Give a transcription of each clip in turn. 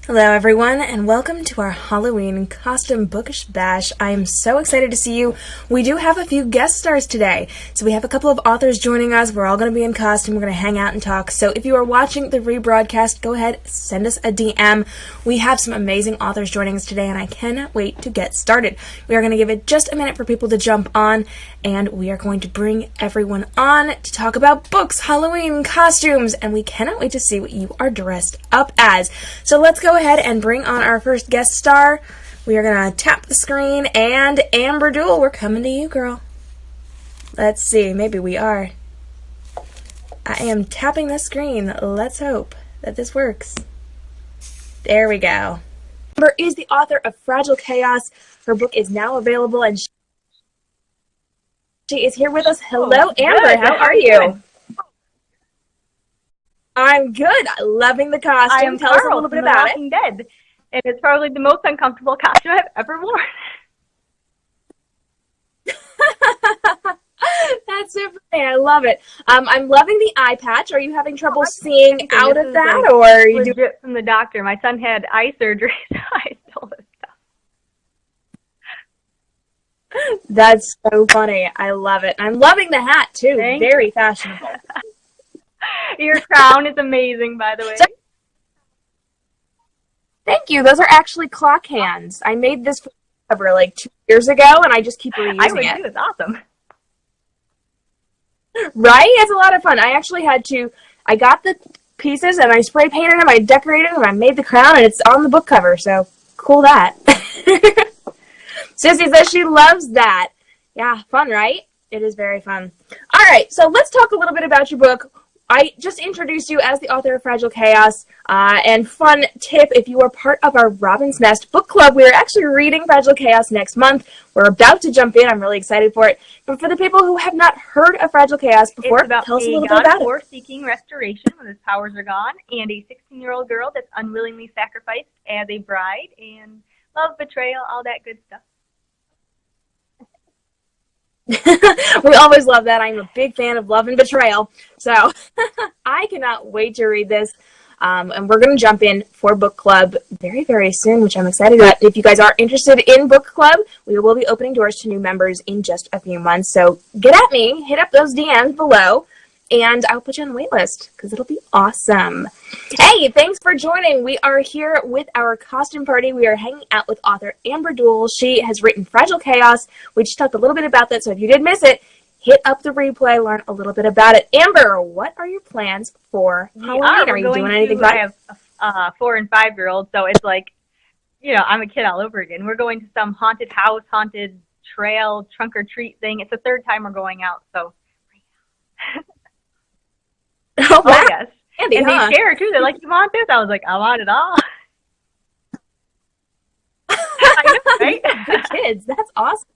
Hello everyone, and welcome to our Halloween Costume Bookish Bash. I am so excited to see you. We do have a few guest stars today. So we have a couple of authors joining us. We're all going to be in costume. We're going to hang out and talk. So if you are watching the rebroadcast, go ahead, send us a DM. We have some amazing authors joining us today, and I cannot wait to get started. We are going to give it just a minute for people to jump on, and we are going to bring everyone on to talk about books, Halloween costumes, and we cannot wait to see what you are dressed up as. So let's go ahead and bring on our first guest star. We are going to tap the screen, and Amber Duell, we're coming to you, girl. Let's see, maybe we are. I am tapping the screen. Let's hope that this works. There we go. Amber is the author of Fragile Chaos. Her book is now available, and she is here with us. Hello, Amber. How are you? I'm good. Loving the costume. I am Tell us a little bit about it. Dead. And it's probably the most uncomfortable costume I've ever worn. That's so funny. I love it. I'm loving the eye patch. Are you having trouble seeing out of that, or are you legit from the doctor? My son had eye surgery, so I stole this stuff. That's so funny. I love it. I'm loving the hat too. Very fashionable. Your crown is amazing, by the way. Thank you. Those are actually clock hands. I made this for the cover like 2 years ago, and I just keep reusing I would it. too. It's awesome. Right? It's a lot of fun. I actually had to, I got the pieces, and I spray painted them, I decorated them, I made the crown, and it's on the book cover, so cool that. Sissy says she loves that. Yeah, fun, right? It is very fun. All right, so let's talk a little bit about your book. I just introduced you as the author of Fragile Chaos, and fun tip, if you are part of our Robin's Nest book club, we are actually reading Fragile Chaos next month. We're about to jump in. I'm really excited for it. But for the people who have not heard of Fragile Chaos before, tell us a little bit about it. It's seeking restoration when his powers are gone, and a 16-year-old girl that's unwillingly sacrificed as a bride, and love, betrayal, all that good stuff. We always love that. I'm a big fan of love and betrayal, so I cannot wait to read this. And we're going to jump in for book club very, very soon, which I'm excited about. If you guys are interested in book club, we will be opening doors to new members in just a few months. So get at me, hit up those DMs below, and I'll put you on the wait list because it'll be awesome. Hey, thanks for joining. We are here with our costume party. We are hanging out with author Amber Duell. She has written Fragile Chaos. We just talked a little bit about that, so if you did miss it, hit up the replay, learn a little bit about it. Amber, what are your plans for Halloween? Are you doing anything fun? I have a 4- and 5-year-old, so it's like, you know, I'm a kid all over again. We're going to some haunted house, haunted trail, trunk or treat thing. It's the 3rd time we're going out, so. Oh, wow. Oh, yes. Andy, and they share, too. They're like, you want this? I was like, I want it all. I know, right? Good kids. That's awesome.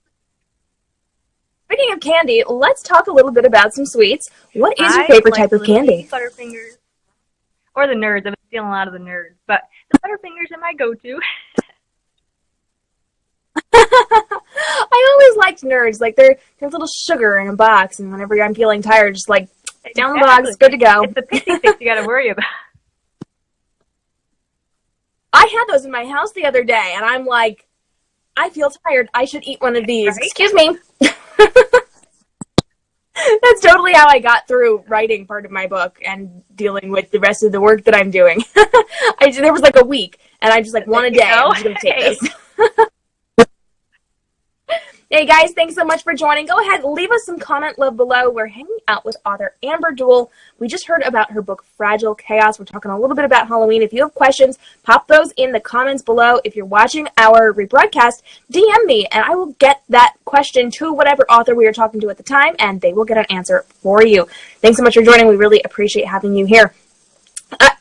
Speaking of candy, let's talk a little bit about some sweets. What is your favorite type of candy? Butterfingers. Or the Nerds. I've been stealing a lot of the Nerds. But the Butterfingers are my go-to. I always liked Nerds. Like, they're little sugar in a box, and whenever I'm feeling tired, just like, down the box, good to go. It's the pixie sticks you got to worry about. I had those in my house the other day, and I'm like, I feel tired. I should eat one of these. Right? Excuse me. That's totally how I got through writing part of my book and dealing with the rest of the work that I'm doing. There was like a week, and I just like one a day. I'm just going to take this. Hey guys, thanks so much for joining. Go ahead, leave us some comment love below. We're hanging out with author Amber Duell. We just heard about her book, Fragile Chaos. We're talking a little bit about Halloween. If you have questions, pop those in the comments below. If you're watching our rebroadcast, DM me, and I will get that question to whatever author we are talking to at the time, and they will get an answer for you. Thanks so much for joining. We really appreciate having you here.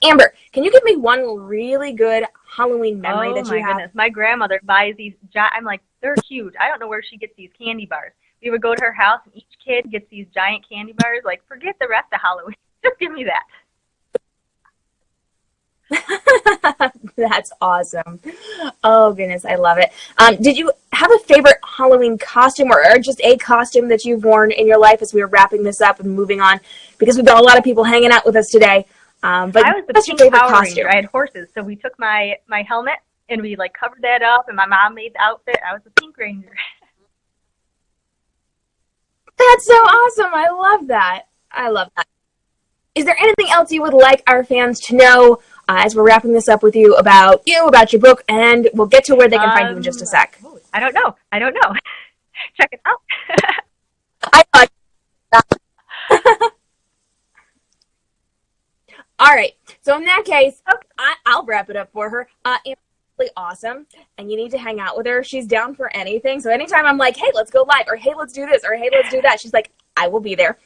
Amber, can you give me one really good Halloween memory that you have? Oh, my goodness. My grandmother buys these, I'm like, they're huge. I don't know where she gets these candy bars. We would go to her house, and each kid gets these giant candy bars. Like, forget the rest of Halloween. Just give me that. That's awesome. Oh, goodness, I love it. Did you have a favorite Halloween costume or just a costume that you've worn in your life as we were wrapping this up and moving on? Because we've got a lot of people hanging out with us today. But I was the what's your pink favorite Power costume? Ranger. I had horses, so we took my helmet and we like covered that up, and my mom made the outfit. I was the Pink Ranger. That's so awesome. I love that. I love that. Is there anything else you would like our fans to know as we're wrapping this up with you, about your book, and we'll get to where they can find you in just a sec. I don't know. Check it out. I thought that. All right. So in that case, I'll wrap it up for her. It's really awesome, and you need to hang out with her. She's down for anything. So anytime I'm like, hey, let's go live, or hey, let's do this, or hey, let's do that, she's like, I will be there.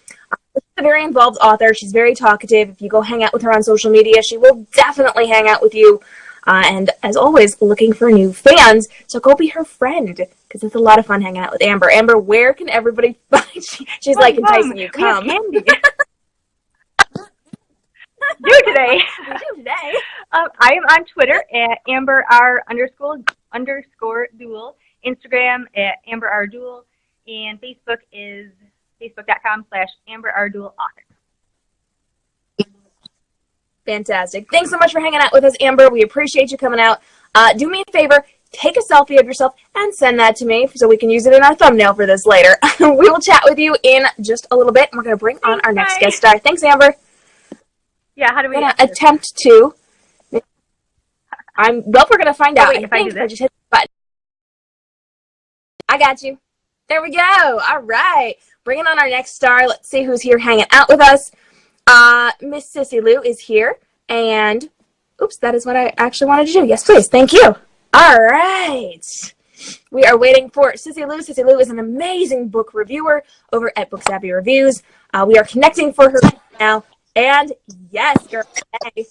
She's a very involved author. She's very talkative. If you go hang out with her on social media, she will definitely hang out with you. And as always, looking for new fans. So go be her friend, because it's a lot of fun hanging out with Amber. Amber, where can everybody find you? She's like enticing you. Come. Do today. We do today. I am on Twitter at @AmberR_Duell, Instagram at AmberRDuell, and Facebook is facebook.com/AmberRDuellAuthor. Fantastic. Thanks so much for hanging out with us, Amber. We appreciate you coming out. Do me a favor, take a selfie of yourself and send that to me so we can use it in our thumbnail for this later. We will chat with you in just a little bit, and we're going to bring on our next guest star. Thanks, Amber. Yeah, how do we attempt to? We're going to find out. Wait, if I do this? I just hit the button. I got you. There we go. All right. Bringing on our next star. Let's see who's here hanging out with us. Miss Sissy Lou is here, and oops, that is what I actually wanted to do. Yes, please. Thank you. All right. We are waiting for Sissy Lou. Sissy Lou is an amazing book reviewer over at Book Savvy Reviews. We are connecting for her now, and yes, you're okay.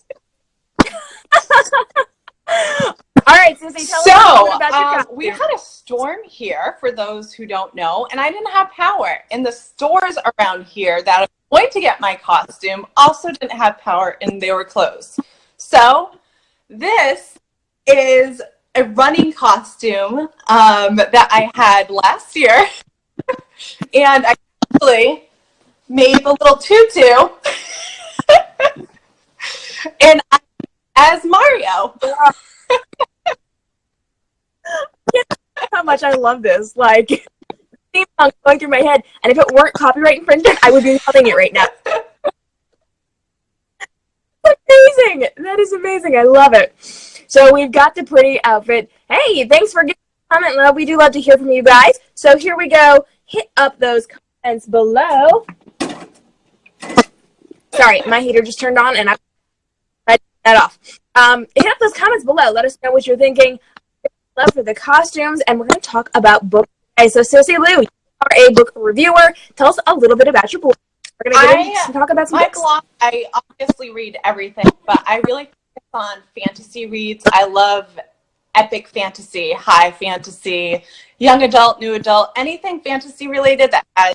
All right, Sissy, tell us a little bit about your costume. We had a storm here, for those who don't know, and I didn't have power. And the stores around here that I was going to get my costume also didn't have power, and they were closed. So this is a running costume that I had last year. And I actually made a little tutu. And as Mario. How much I love this. Like, theme song going through my head, and if it weren't copyright infringement, I would be humming it right now. Amazing. That is amazing. I love it. So we've got the pretty outfit. Hey, thanks for giving a comment, love. We do love to hear from you guys. So here we go. Hit up those comments below. Sorry, my heater just turned on, and I turned that off. Hit up those comments below. Let us know what you're thinking. Love for the costumes, and we're going to talk about books. Okay, so Sissy Lou, you are a book reviewer. Tell us a little bit about your book. We're going to get into talk about some books. Blog, I obviously read everything, but I really focus on fantasy reads. I love epic fantasy, high fantasy, young adult, new adult, anything fantasy related that has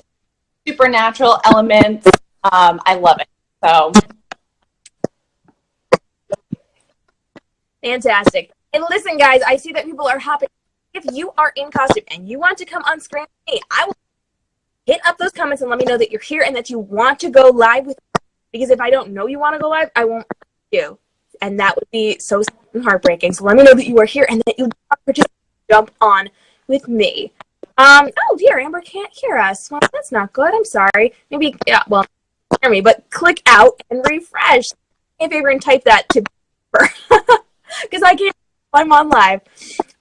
supernatural elements. I love it. So fantastic. And listen, guys, I see that people are hopping. If you are in costume and you want to come on screen with me, I will hit up those comments and let me know that you're here and that you want to go live with me. Because if I don't know you want to go live, I won't you. And that would be so heartbreaking. So let me know that you are here and that you want to jump on with me. Oh, dear, Amber can't hear us. Well, that's not good. I'm sorry. Maybe, yeah, well, hear me, but click out and refresh. Do me a favor and type that to because I can't. I'm on live.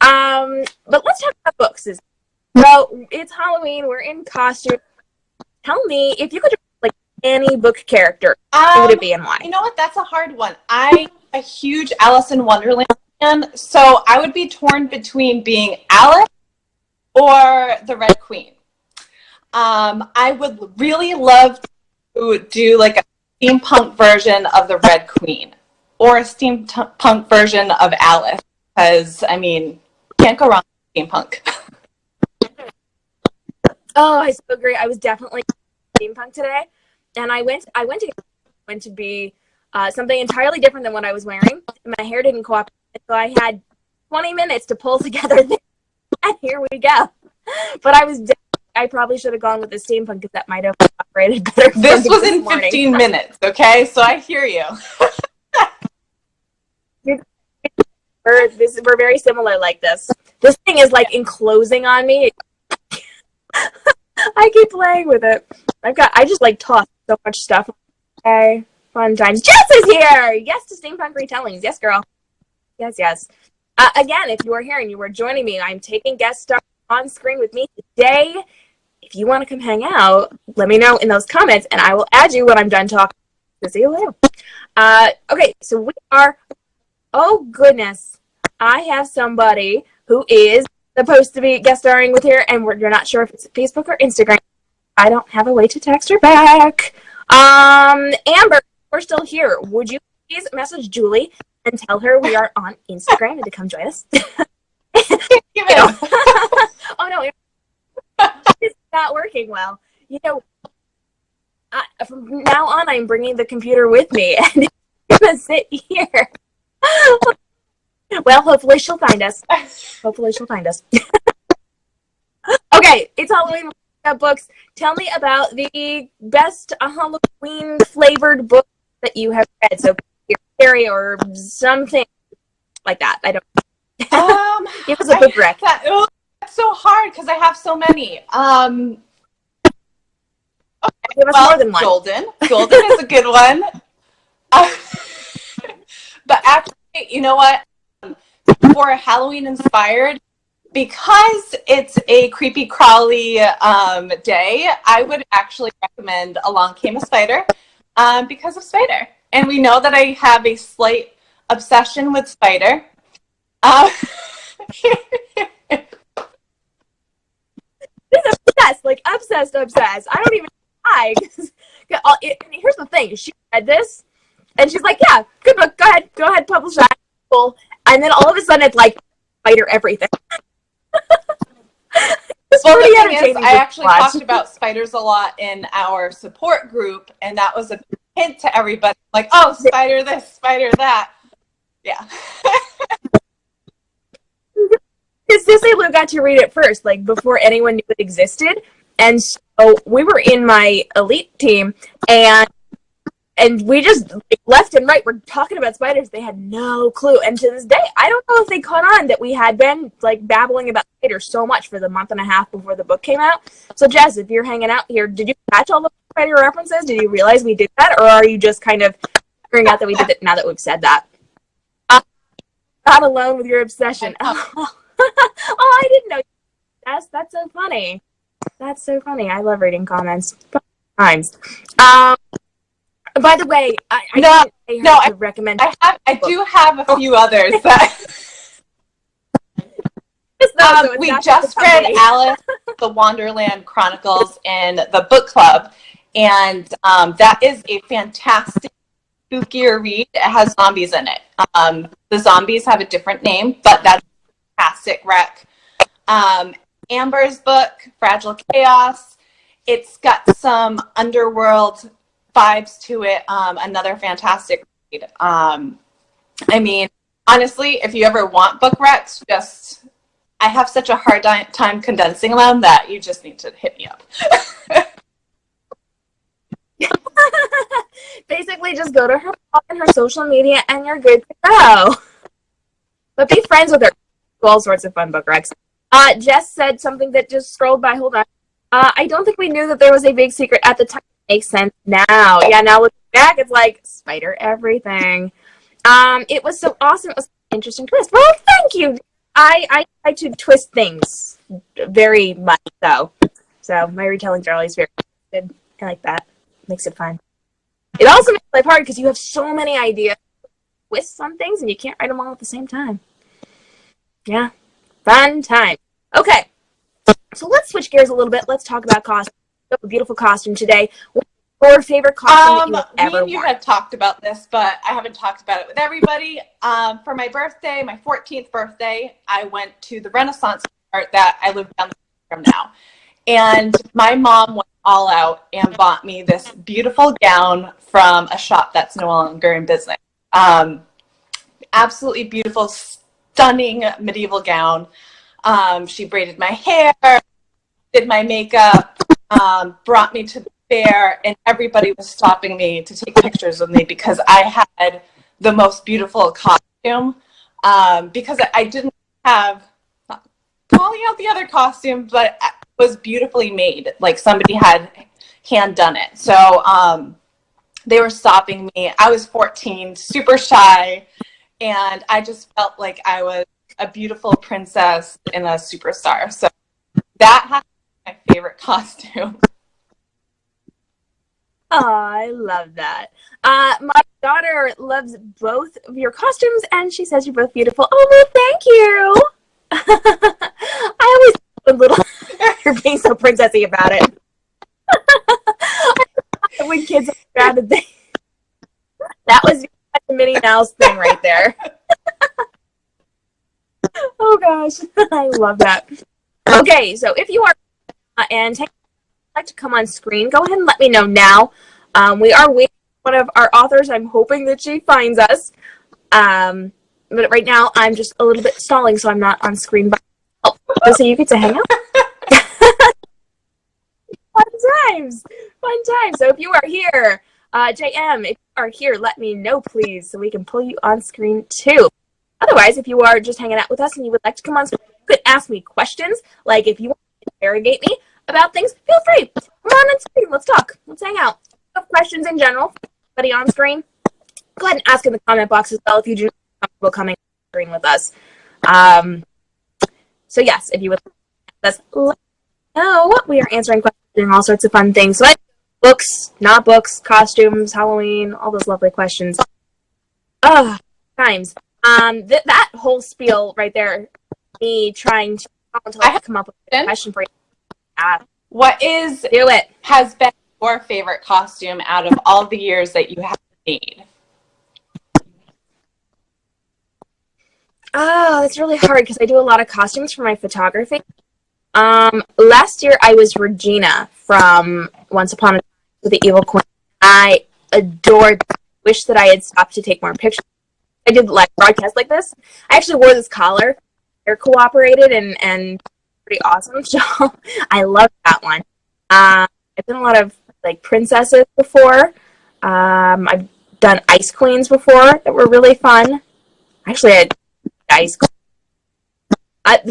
But let's talk about books. So it's Halloween. We're in costume. Tell me, if you could like any book character, who would it be and why? You know what? That's a hard one. I'm a huge Alice in Wonderland fan, so I would be torn between being Alice or the Red Queen. I would really love to do like a steampunk version of the Red Queen or a steampunk version of Alice. Because, I mean, can't go wrong with steampunk. Oh, I so agree. I was definitely steampunk today. And I went to be something entirely different than what I was wearing. My hair didn't cooperate, so I had 20 minutes to pull together this. And here we go. But I was definitely I probably should have gone with the steampunk because that might have operated better. This was in 15 minutes, okay? So I hear you. We're very similar like this. This thing is like enclosing on me. I keep playing with it. I just like toss so much stuff. Okay, fun times. Jess is here! Yes to steampunk retellings. Yes, girl. Yes, yes. Again, if you are here and you are joining me, I'm taking guest stars on screen with me today. If you want to come hang out, let me know in those comments, and I will add you when I'm done talking. See you later. Okay, so we are... Oh, goodness. I have somebody who is supposed to be guest starring with here, and you're not sure if it's Facebook or Instagram. I don't have a way to text her back. Amber, we're still here. Would you please message Julie and tell her we are on Instagram and to come join us? Oh, no. It's not working well. You know, from now on, I'm bringing the computer with me, and it's going to sit here. Well, hopefully she'll find us. Hopefully she'll find us. Okay, it's Halloween books. Tell me about the best Halloween flavored book that you have read. So, scary or something like that. I don't. It was a book rec. That's so hard because I have so many. Okay, give us more than one. Golden is a good one. But actually, you know what? For a Halloween inspired, because it's a creepy crawly day, I would actually recommend Along Came a Spider because of Spider. And we know that I have a slight obsession with Spider. Obsessed. I don't even lie. Here's the thing. She read this, and she's like, yeah, good book. Go ahead, publish that. Cool. And then all of a sudden, it's like, Spider everything. Well, the thing is, I actually talked about spiders a lot in our support group, and that was a hint to everybody. Like, oh, spider this, spider that. Yeah. Because Sissy Lou got to read it first, like, before anyone knew it existed. And so we were in my elite team, and we just, like, left and right, we're talking about spiders. They had no clue. And to this day, I don't know if they caught on that we had been, like, babbling about spiders so much for the month and a half before the book came out. So, Jess, if you're hanging out here, did you catch all the spider references? Did you realize we did that? Or are you just kind of figuring out that we did it now that we've said that? Not alone with your obsession. Oh, I didn't know. Jess, that's so funny. That's so funny. I love reading comments. Times. By the way, I recommend. I do have a few others that. We just read Alice, the Wonderland Chronicles in the book club, and that is a fantastic, spookier read. It has zombies in it. The zombies have a different name, but that's a fantastic rec. Amber's book, Fragile Chaos. It's got some underworld vibes to it. Another fantastic read. I mean, honestly, if you ever want book recs, I have such a hard time condensing them that you just need to hit me up. Basically, just go to her blog and her social media, and you're good to go. But be friends with her. All sorts of fun book recs. Jess said something that just scrolled by. Hold on. I don't think we knew that there was a big secret at the time. Makes sense now. Yeah, now looking back, it's like spider everything. It was so awesome. It was an interesting twist. Well, thank you. I try to twist things very much, though. So my retellings are always very good. I like that. Makes it fun. It also makes life hard because you have so many ideas, twists on things, and you can't write them all at the same time. Yeah, fun time. Okay, so let's switch gears a little bit. Let's talk about costume. You have a beautiful costume today. What's your favorite costume that you've ever worn? You have talked about this, but I haven't talked about it with everybody. For my birthday, my 14th birthday, I went to the Renaissance art that I live down the street from now. And my mom went all out and bought me this beautiful gown from a shop that's no longer in business. Absolutely beautiful, stunning medieval gown. She braided my hair. did my makeup, brought me to the fair, and everybody was stopping me to take pictures with me because I had the most beautiful costume. Because I didn't have, calling out the other costume, but it was beautifully made. Like somebody had hand done it. So they were stopping me. I was 14, super shy, and I just felt like I was a beautiful princess and a superstar. So that has to be my favorite costume. Oh, I love that. My daughter loves both of your costumes, and she says you're both beautiful. Oh, well, thank you. I always a little you're being so princessy about it. When kids are around, that was the Minnie Mouse thing right there. Oh gosh, I love that. Okay, so if you are and like to come on screen, go ahead and let me know now. We are waiting for one of our authors. I'm hoping that she finds us. But right now, I'm just a little bit stalling, so I'm not on screen. So you get to hang out. Fun times. Fun times. So if you are here, JM, if you are here, let me know, please, so we can pull you on screen, too. Otherwise, if you are just hanging out with us and you would like to come on screen, you could ask me questions. Like, if you want to interrogate me about things, feel free. Come on screen. Let's talk. Let's hang out. If you have questions in general, anybody on screen, go ahead and ask in the comment box as well if you do comfortable coming on screen with us. So yes, if you would let us know, we are answering questions and all sorts of fun things. So books, not books, costumes, Halloween, all those lovely questions. Times. That whole spiel right there, me trying to come up with a question for you. What is Do it. Has been your favorite costume out of all the years that you have made? Oh, that's really hard because I do a lot of costumes for my photography. Last year I was Regina from Once Upon a Time with the Evil Queen. I adored it. Wish that I had stopped to take more pictures. I did live broadcast like this. I actually wore this collar. They're cooperated and pretty awesome. So I love that one. I've done a lot of like princesses before. I've done ice queens before that were really fun. Actually, I had ice queen.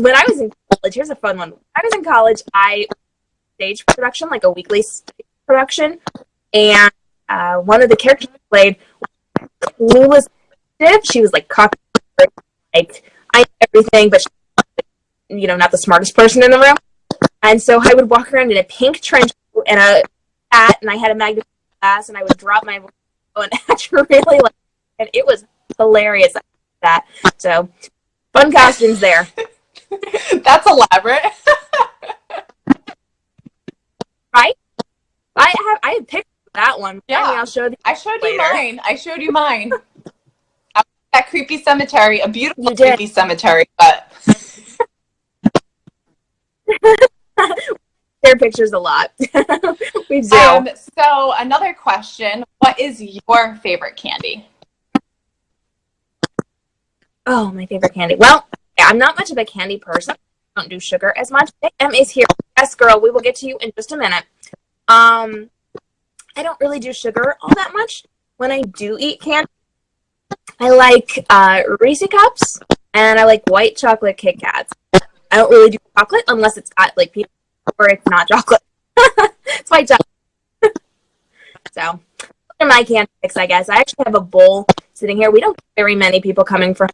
When I was in college, here's a fun one. When I was in college, I stage production, like a weekly stage production, and one of the characters I played was clueless. She was like cocky, like I knew everything, but she, not the smartest person in the room. And so I would walk around in a pink trench coat and a hat, and I had a magnifying glass, and I would drop my voice and act really like, and it was hilarious. That so fun costumes there. That's elaborate. Right? I had picked that one. Yeah, I'll show you. I showed you mine. I showed you mine. That creepy cemetery, a beautiful creepy cemetery, but share pictures a lot. We do. So another question: what is your favorite candy? Oh, my favorite candy. Well, I'm not much of a candy person. I don't do sugar as much. M is here. Yes, girl. We will get to you in just a minute. I don't really do sugar all that much. When I do eat candy, I like Reese Cups, and I like white chocolate Kit Kats. I don't really do chocolate unless it's got like peanut or it's not chocolate. It's white chocolate. So, those are my candy picks, I guess. I actually have a bowl sitting here. We don't get very many people coming for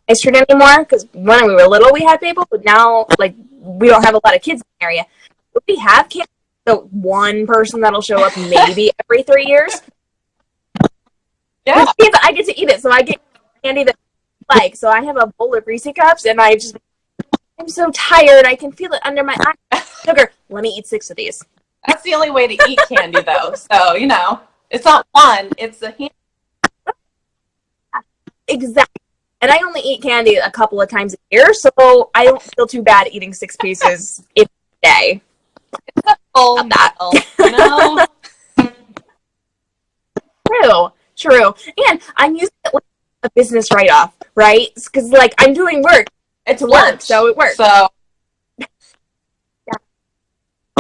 High Street anymore because when we were little, we had people, but now like we don't have a lot of kids in the area. But we have candy. So one person that'll show up maybe every 3 years. Yeah, I get to eat it, so I get candy that I like. So I have a bowl of Reese Cups, and I'm so tired. I can feel it under my eye. Sugar. Let me eat 6 of these. That's the only way to eat candy, though. So it's not one; it's a hand. Exactly. And I only eat candy a couple of times a year, so I don't feel too bad eating 6 pieces in a day. It's a full meal, True. And I'm using it like a business write-off, right? Because, like, I'm doing work. It's work, so it works. So,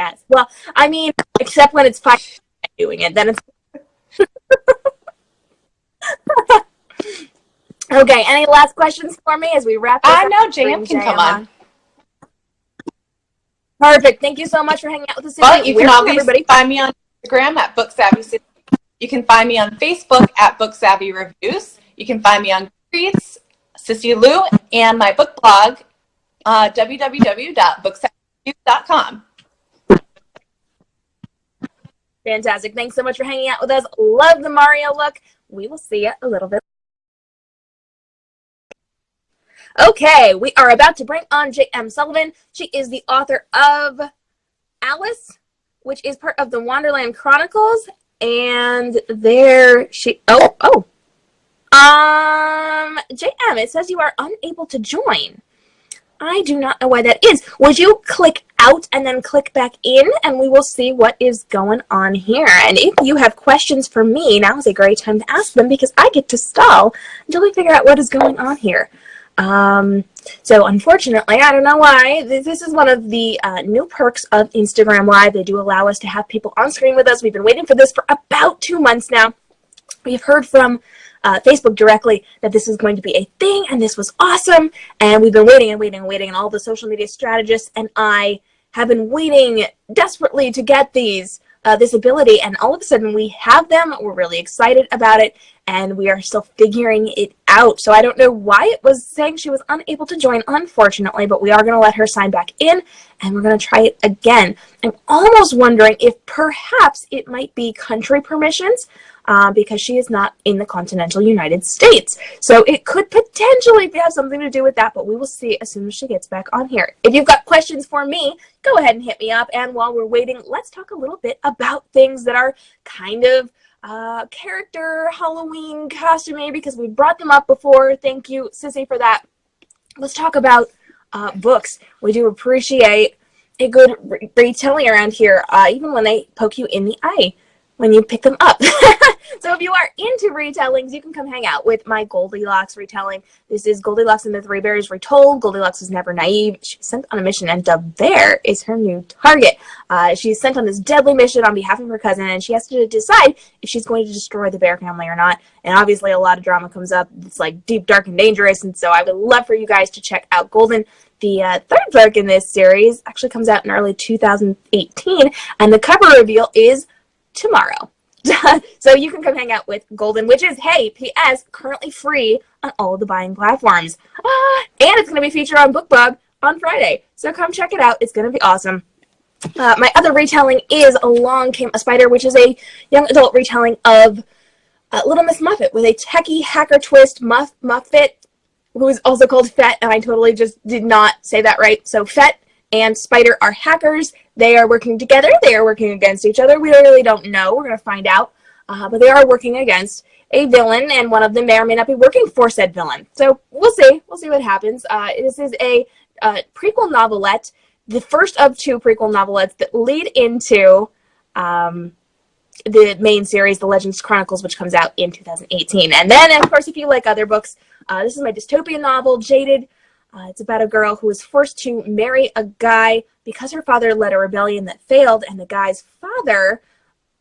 Yes. Well, I mean, except when it's 5 doing it, then it's okay. Any last questions for me as we wrap this up? No, JM can come on. Perfect. Thank you so much for hanging out with us today. Well, you can always find me on Instagram at Book Savvy Sissy. You can find me on Facebook at Book Savvy Reviews. You can find me on Goodreads, Sissy Lou, and my book blog, www.booksavvyreviews.com. Fantastic. Thanks so much for hanging out with us. Love the Mario look. We will see you a little bit. Okay, we are about to bring on K.m. Sullivan. She is the author of Alice, which is part of the Wonderland Chronicles, and there she JM, it says you are unable to join. I do not know why that is. Would you click out and then click back in, and we will see what is going on here. And if you have questions for me, now is a great time to ask them, because I get to stall until we figure out what is going on here. So unfortunately, I don't know why, this is one of the new perks of Instagram Live. They do allow us to have people on screen with us. We've been waiting for this for about 2 months now. We've heard from Facebook directly that this is going to be a thing, and this was awesome. And we've been waiting and waiting and waiting, and all the social media strategists and I have been waiting desperately to get this ability, and all of a sudden we have them. We're really excited about it, and we are still figuring it out. So I don't know why it was saying she was unable to join, unfortunately, but we are going to let her sign back in, and we're going to try it again. I'm almost wondering if perhaps it might be country permissions, because she is not in the continental United States. So it could potentially have something to do with that, but we will see as soon as she gets back on here. If you've got questions for me, go ahead and hit me up. And while we're waiting, let's talk a little bit about things that are kind of character Halloween costumey, because we brought them up before. Thank you, Sissy, for that. Let's talk about books. We do appreciate a good retelling around here, even when they poke you in the eye when you pick them up. So if you are into retellings, you can come hang out with my Goldilocks retelling. This is Goldilocks and the Three Bears Retold. Goldilocks is never naive. She's sent on a mission, and the bear is her new target. She's sent on this deadly mission on behalf of her cousin, and she has to decide if she's going to destroy the bear family or not. And obviously a lot of drama comes up. It's like deep, dark, and dangerous, and so I would love for you guys to check out Golden. The third book in this series actually comes out in early 2018, and the cover reveal is tomorrow. So you can come hang out with Golden, which is, hey, P.S., currently free on all of the buying platforms. And it's going to be featured on BookBub on Friday. So come check it out. It's going to be awesome. My other retelling is Along Came a Spider, which is a young adult retelling of Little Miss Muffet with a techie hacker twist. Muffet, who is also called Fett, and I totally just did not say that right. So Fett and Spider are hackers. They are working together. They are working against each other. We really don't know. We're going to find out. But they are working against a villain, and one of them may or may not be working for said villain. So we'll see. We'll see what happens. This is a prequel novelette, the first of 2 prequel novelettes that lead into the main series, The Legends Chronicles, which comes out in 2018. And then, of course, if you like other books, this is my dystopian novel, Jaded. It's about a girl who was forced to marry a guy because her father led a rebellion that failed, and the guy's father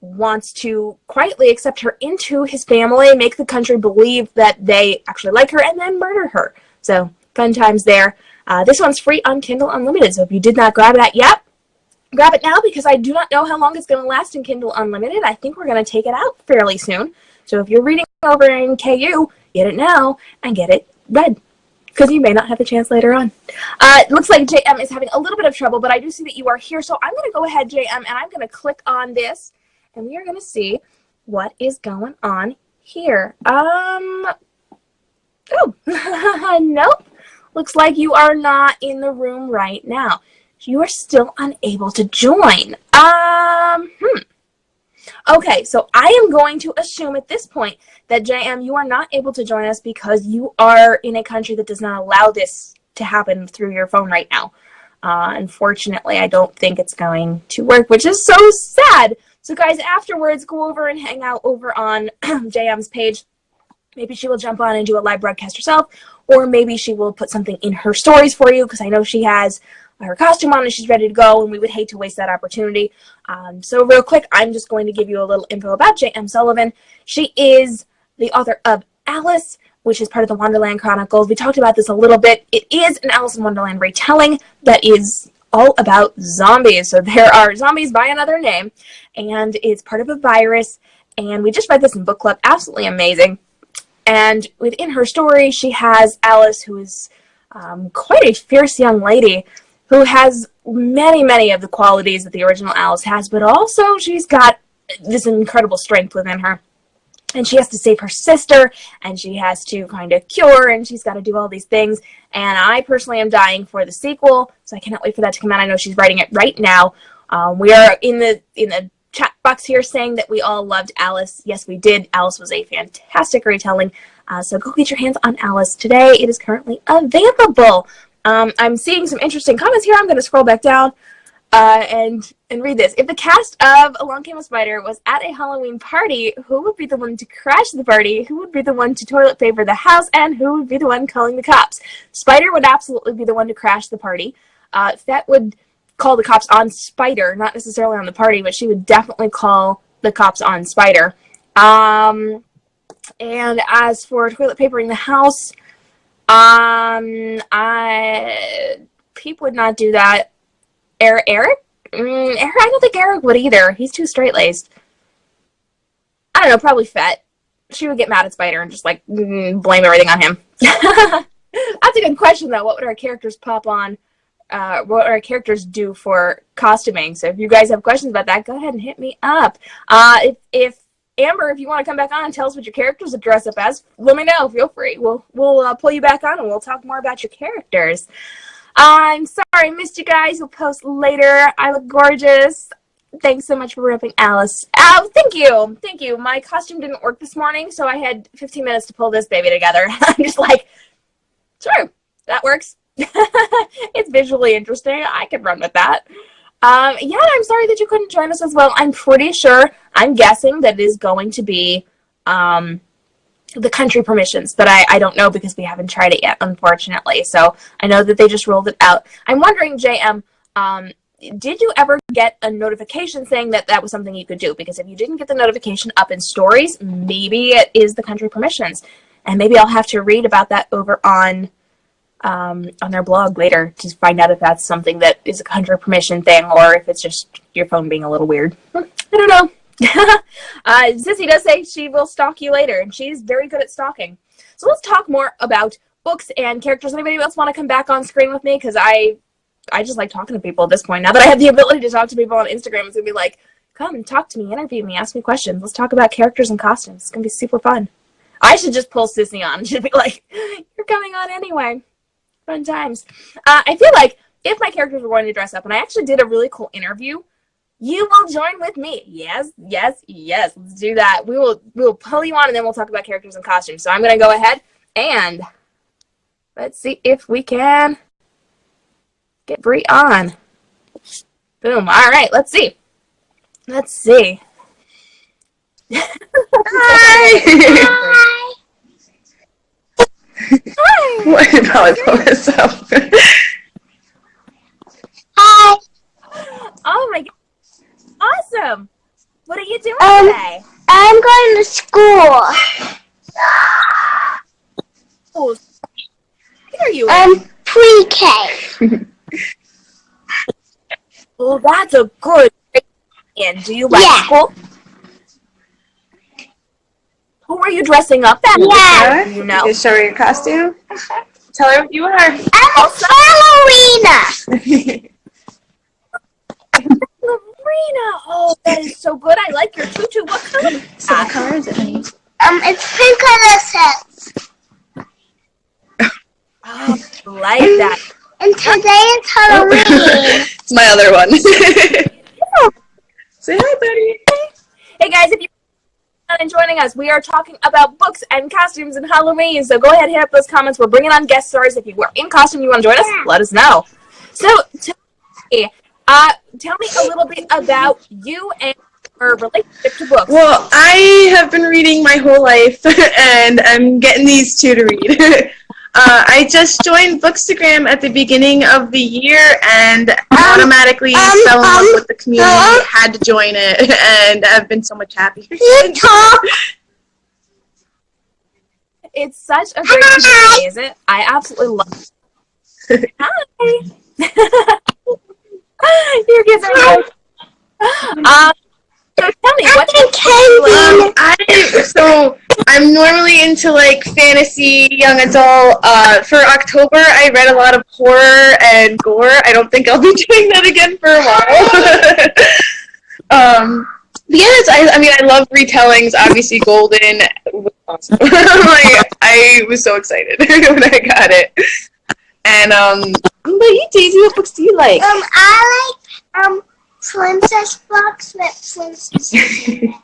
wants to quietly accept her into his family, make the country believe that they actually like her, and then murder her. So, fun times there. This one's free on Kindle Unlimited, so if you did not grab that yet, grab it now, because I do not know how long it's going to last in Kindle Unlimited. I think we're going to take it out fairly soon. So if you're reading over in KU, get it now and get it read, because you may not have a chance later on. It looks like JM is having a little bit of trouble, but I do see that you are here. So I'm going to go ahead, JM, and I'm going to click on this, and we are going to see what is going on here. Oh, nope. Looks like you are not in the room right now. You are still unable to join. Okay, so I am going to assume at this point that, JM, you are not able to join us because you are in a country that does not allow this to happen through your phone right now. Unfortunately, I don't think it's going to work, which is so sad. So, guys, afterwards, go over and hang out over on JM's page. Maybe she will jump on and do a live broadcast herself, or maybe she will put something in her stories for you, because I know she has her costume on and she's ready to go, and we would hate to waste that opportunity. So real quick, I'm just going to give you a little info about J.M. Sullivan. She is the author of Alice, which is part of the Wonderland Chronicles. We talked about this a little bit. It is an Alice in Wonderland retelling that is all about zombies. So there are zombies by another name, and it's part of a virus, and we just read this in book club. Absolutely amazing. And within her story, she has Alice, who is quite a fierce young lady who has many, many of the qualities that the original Alice has, but also she's got this incredible strength within her. And she has to save her sister, and she has to kind of cure, and she's got to do all these things. And I personally am dying for the sequel, so I cannot wait for that to come out. I know she's writing it right now. We are in the chat box here saying that we all loved Alice. Yes, we did. Alice was a fantastic retelling. So go get your hands on Alice today. It is currently available. I'm seeing some interesting comments here. I'm going to scroll back down and read this. If the cast of Along Came a Spider was at a Halloween party, who would be the one to crash the party? Who would be the one to toilet paper the house? And who would be the one calling the cops? Spider would absolutely be the one to crash the party. Fett would call the cops on Spider, not necessarily on the party, but she would definitely call the cops on Spider. And as for toilet papering the house, Peep would not do that. Eric? I don't think Eric would either. He's too straight-laced. I don't know, probably Fett. She would get mad at Spider and just, like, blame everything on him. That's a good question, though. What would our characters pop on? What would our characters do for costuming? So if you guys have questions about that, go ahead and hit me up. If Amber, if you want to come back on and tell us what your characters would dress up as, let me know. Feel free. We'll pull you back on and we'll talk more about your characters. I'm sorry I missed you guys. We'll post later. I look gorgeous. Thanks so much for ripping Alice. Oh, thank you. Thank you. My costume didn't work this morning, so I had 15 minutes to pull this baby together. I'm just like, sure, that works. It's visually interesting. I could run with that. Yeah, I'm sorry that you couldn't join us as well. I'm pretty sure, I'm guessing that it is going to be the country permissions, but I don't know because we haven't tried it yet, unfortunately. So I know that they just rolled it out. I'm wondering, JM, did you ever get a notification saying that that was something you could do? Because if you didn't get the notification up in stories, maybe it is the country permissions. And maybe I'll have to read about that over on their blog later to find out if that's something that is a country permission thing or if it's just your phone being a little weird. I don't know. Sissy does say she will stalk you later, and she's very good at stalking. So let's talk more about books and characters. Anybody else want to come back on screen with me? Because I just like talking to people at this point. Now that I have the ability to talk to people on Instagram, it's going to be like, come, talk to me, interview me, ask me questions. Let's talk about characters and costumes. It's going to be super fun. I should just pull Sissy on. She'd be like, you're coming on anyway. Fun times. I feel like if my characters were going to dress up, and I actually did a really cool interview, you will join with me. Yes, yes, yes. Let's do that. We will pull you on, and then we'll talk about characters and costumes. So I'm going to go ahead and let's see if we can get Bree on. Boom. All right. Let's see. Let's see. Hi. Hi. I should probably pull this up. Hi. Oh my God. Awesome. What are you doing today? I'm going to school. Oh, where are you? Pre-K. Well, that's a good. And do you like school? Who are you dressing up as? Yeah. Do you know? You show her your costume. Tell her what you are. I'm a ballerina. Ballerina. Oh, that is so good. I like your tutu. What color? So what color is it, honey? It's pink on the set. Oh, I like that. And today it's Halloween. It's my other one. Say hi, buddy. Hey guys, if you're and joining us, we are talking about books and costumes and Halloween. So go ahead, hit up those comments. We're bringing on guest stars. If you are in costume, you want to join us, let us know. So tell me a little bit about you and your relationship to books. Well, I have been reading my whole life, and I'm getting these two to read. I just joined Bookstagram at the beginning of the year and automatically fell in love with the community, had to join it, and I've been so much happier. It's such a great community, is it? I absolutely love it. Hi. Your kids are great. So tell me, what's So I'm normally into like fantasy, young adult. For October, I read a lot of horror and gore. I don't think I'll be doing that again for a while. Yes, I mean, I love retellings. Obviously, Golden was awesome. I was so excited when I got it. And what about you, Daisy? What books do you like? I like princess books with princesses in it.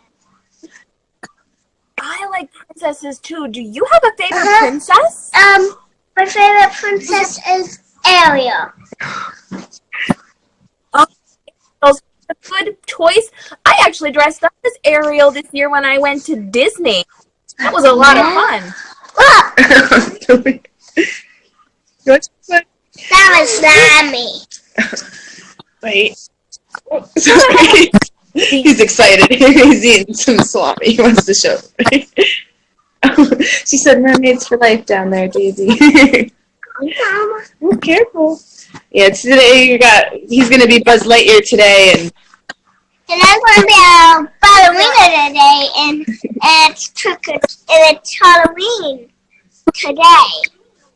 I like princesses too. Do you have a favorite princess? My favorite princess is Ariel. Those are good choice. I actually dressed up as Ariel this year when I went to Disney. That was a lot of fun. That was not me. Wait. Sorry. He's excited. He's eating some salami. He wants to show. She said mermaids for life down there, Daisy. Oh, careful. Yeah, today he's gonna be Buzz Lightyear today, and I'm gonna be a ballerina today, and it's Halloween today.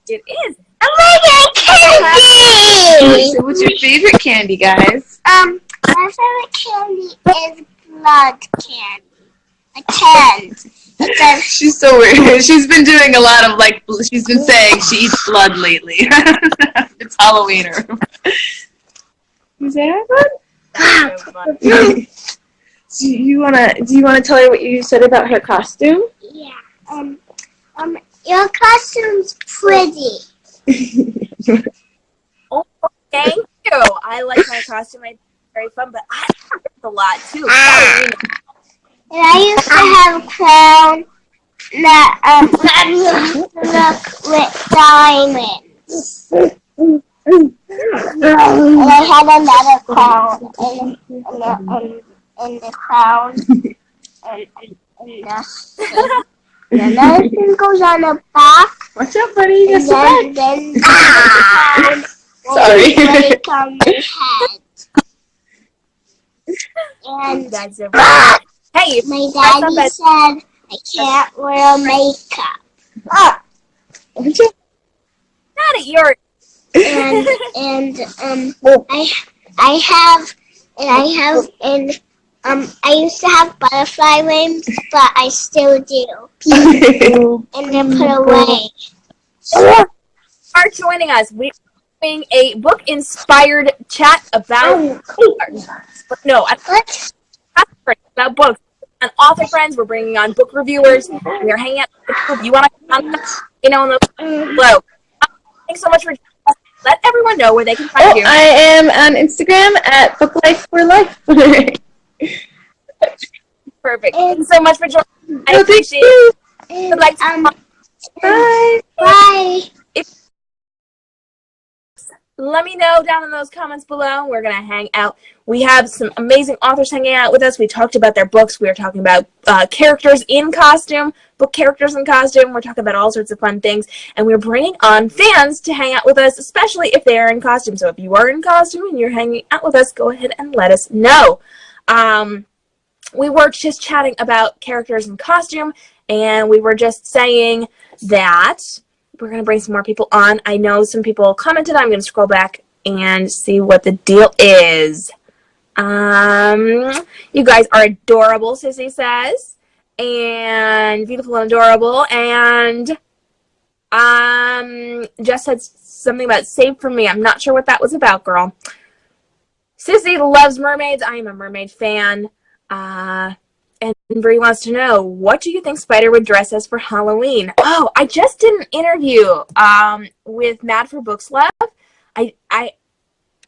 It is. Oh my God, candy! So what's your favorite candy, guys? My favorite candy is blood candy. A 10. She's so weird. She's been doing a lot of she's been saying she eats blood lately. It's Halloween. Is that fun? Do you wanna tell her what you said about her costume? Yeah. Your costume's pretty. Oh, thank you. I like my costume. It's very fun, but I like it a lot too. And I used to have a crown that look with diamonds. And I had another crown and the crown and another thing goes on the back. What's up, buddy? And then the crown Sorry. will become the head. And That's it. Hey, my daddy said I can't wear makeup. not at your. I used to have butterfly wings, but I still do. And they're put away. Are joining us. We're doing a book-inspired chat about about books. And author friends, we're bringing on book reviewers. We're hanging out. If you want to come on, in the below. Thanks so much for joining us. Let everyone know where they can find you. I am on Instagram at BookLifeForLife. Perfect. Thanks so much for joining. I No, thank appreciate you. it. Would like to Bye. Bye. let me know down in those comments below. We're going to hang out. We have some amazing authors hanging out with us. We talked about their books. We were talking about characters in costume, book characters in costume. We're talking about all sorts of fun things. And we're bringing on fans to hang out with us, especially if they are in costume. So if you are in costume and you're hanging out with us, go ahead and let us know. We were just chatting about characters in costume, and we were just saying that we're going to bring some more people on. I know some people commented. I'm going to scroll back and see what the deal is. You guys are adorable, Sissy says. And beautiful and adorable. And Jess said something about Save For Me. I'm not sure what that was about, girl. Sissy loves mermaids. I am a mermaid fan. And Bree wants to know, what do you think Spider would dress as for Halloween? Oh, I just did an interview with Mad for Books Love. I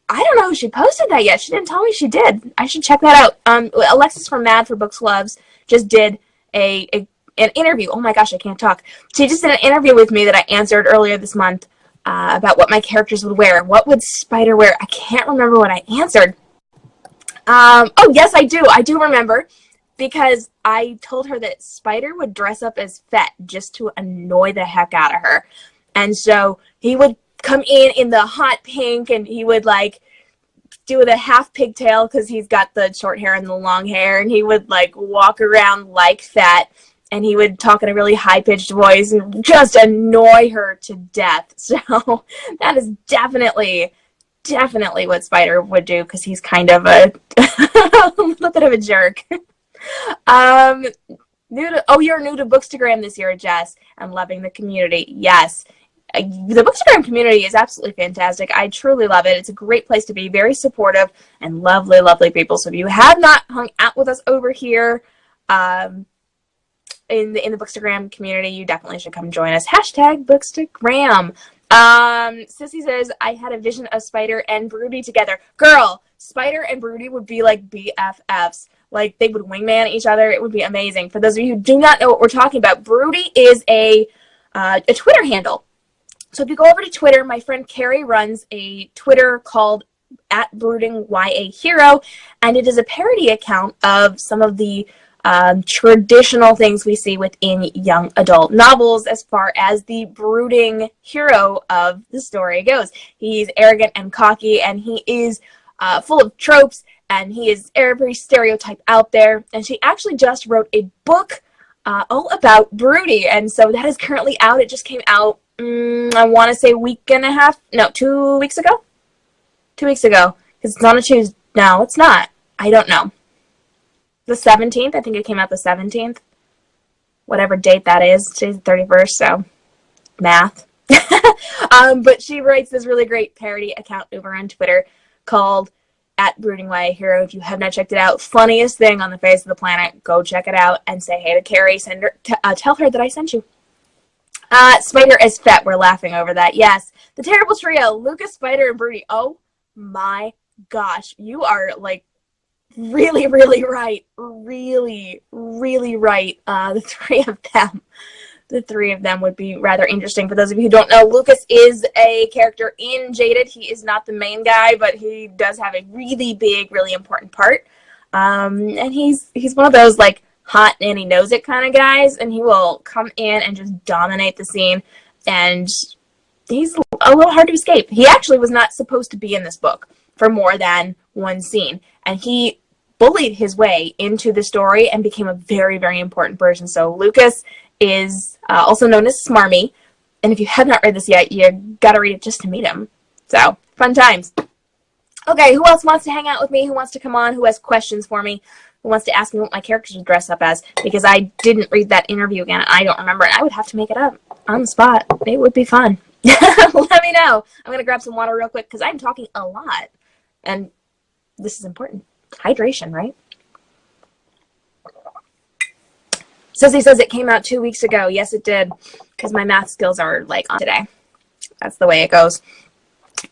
don't know if she posted that yet. She didn't tell me she did. I should check that out. Alexis from Mad for Books Loves just did a an interview. Oh my gosh, I can't talk. She just did an interview with me that I answered earlier this month about what my characters would wear. What would Spider wear? I can't remember what I answered. Oh, yes, I do. I do remember, because I told her that Spider would dress up as Fett just to annoy the heck out of her. And so he would come in the hot pink, and he would, like, do the half pigtail because he's got the short hair and the long hair, and he would, like, walk around like Fett, and he would talk in a really high-pitched voice and just annoy her to death. So that is definitely what Spider would do, because he's kind of a little bit of a jerk. You're new to Bookstagram this year, Jess, and loving the community. Yes. The Bookstagram community is absolutely fantastic. I truly love it. It's a great place to be, very supportive, and lovely, lovely people. So if you have not hung out with us over here in the Bookstagram community, you definitely should come join us. Hashtag Bookstagram. Sissy says, I had a vision of Spider and Broody together. Girl, Spider and Broody would be like BFFs. Like, they would wingman each other. It would be amazing. For those of you who do not know what we're talking about, Broody is a Twitter handle. So if you go over to Twitter, my friend Carrie runs a Twitter called @BroodingYAHero, and it is a parody account of some of the traditional things we see within young adult novels as far as the brooding hero of the story goes. He's arrogant and cocky, and he is full of tropes, and he is every stereotype out there. And she actually just wrote a book all about Broody, and so that is currently out. It just came out, I want to say 2 weeks ago? 2 weeks ago, because it's on a Tuesday. No, it's not. I don't know. The 17th? I think it came out the 17th. Whatever date that is. Today's the 31st, so math. But she writes this really great parody account over on Twitter called @BroodingYAHero. If you have not checked it out, funniest thing on the face of the planet. Go check it out and say hey to Carrie. Tell her that I sent you. Spider as Fett. We're laughing over that. Yes. The terrible trio. Lucas, Spider, and Broody. Oh my gosh. You are like really, really right. Really, really right. The three of them would be rather interesting. For those of you who don't know, Lucas is a character in Jaded. He is not the main guy, but he does have a really big, really important part. And he's one of those like hot and he knows it kind of guys, and he will come in and just dominate the scene. And he's a little hard to escape. He actually was not supposed to be in this book for more than one scene, and he bullied his way into the story and became a very, very important person. So Lucas is also known as Smarmy, and if you have not read this yet, you gotta read it just to meet him. So, fun times. Okay, who else wants to hang out with me? Who wants to come on? Who has questions for me? Who wants to ask me what my characters would dress up as? Because I didn't read that interview again. I don't remember it. I would have to make it up on the spot. It would be fun. Let me know. I'm going to grab some water real quick because I'm talking a lot. And this is important. Hydration, right? Sissy says it came out 2 weeks ago. Yes, it did. Because my math skills are like on today. That's the way it goes.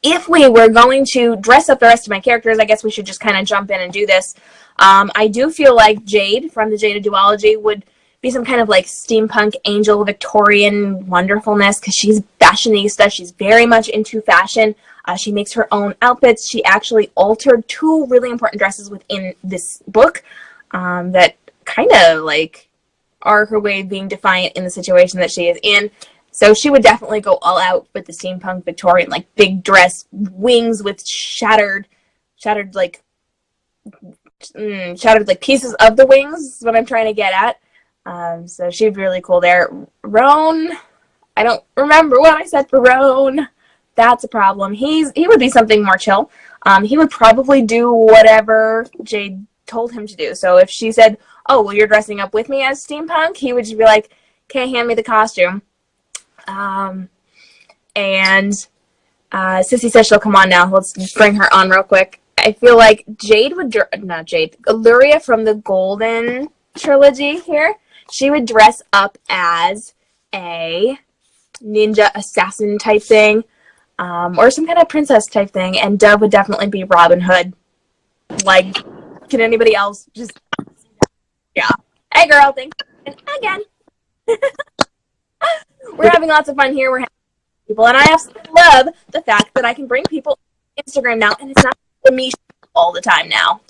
If we were going to dress up the rest of my characters, I guess we should just kind of jump in and do this. I do feel like Jade from the Jaded Duology would be some kind of like steampunk angel Victorian wonderfulness because she's fashionista. She's very much into fashion. She makes her own outfits. She actually altered 2 really important dresses within this book that kind of like are her way of being defiant in the situation that she is in. So she would definitely go all out with the steampunk Victorian, like big dress, wings with shattered like pieces of the wings is what I'm trying to get at. So she'd be really cool there. Roan, I don't remember what I said for Roan. That's a problem. He would be something more chill. He would probably do whatever Jade told him to do. So if she said, oh, well, you're dressing up with me as steampunk, he would just be like, okay, hand me the costume. And Sissy says she'll come on now. Let's bring her on real quick. I feel like Illyria from the Golden trilogy here, she would dress up as a ninja assassin type thing, or some kind of princess type thing, and Dove would definitely be Robin Hood. Like, can anybody else just, yeah. Hey girl, thanks again. We're having lots of fun here. We're having people, and I absolutely love the fact that I can bring people to Instagram now, and it's not me all the time now.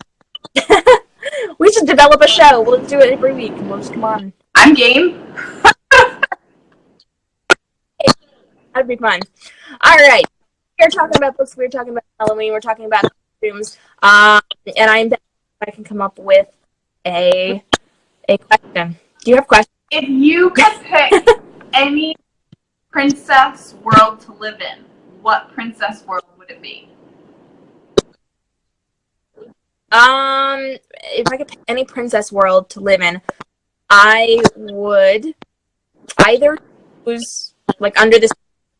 We should develop a show. We'll do it every week. We'll just come on. I'm game. That'd be fun. All right. We're talking about books. We're talking about Halloween. We're talking about costumes. And I can come up with a question. Do you have questions? If you could pick any princess world to live in, what princess world would it be? If I could pick any princess world to live in, I would either choose like under this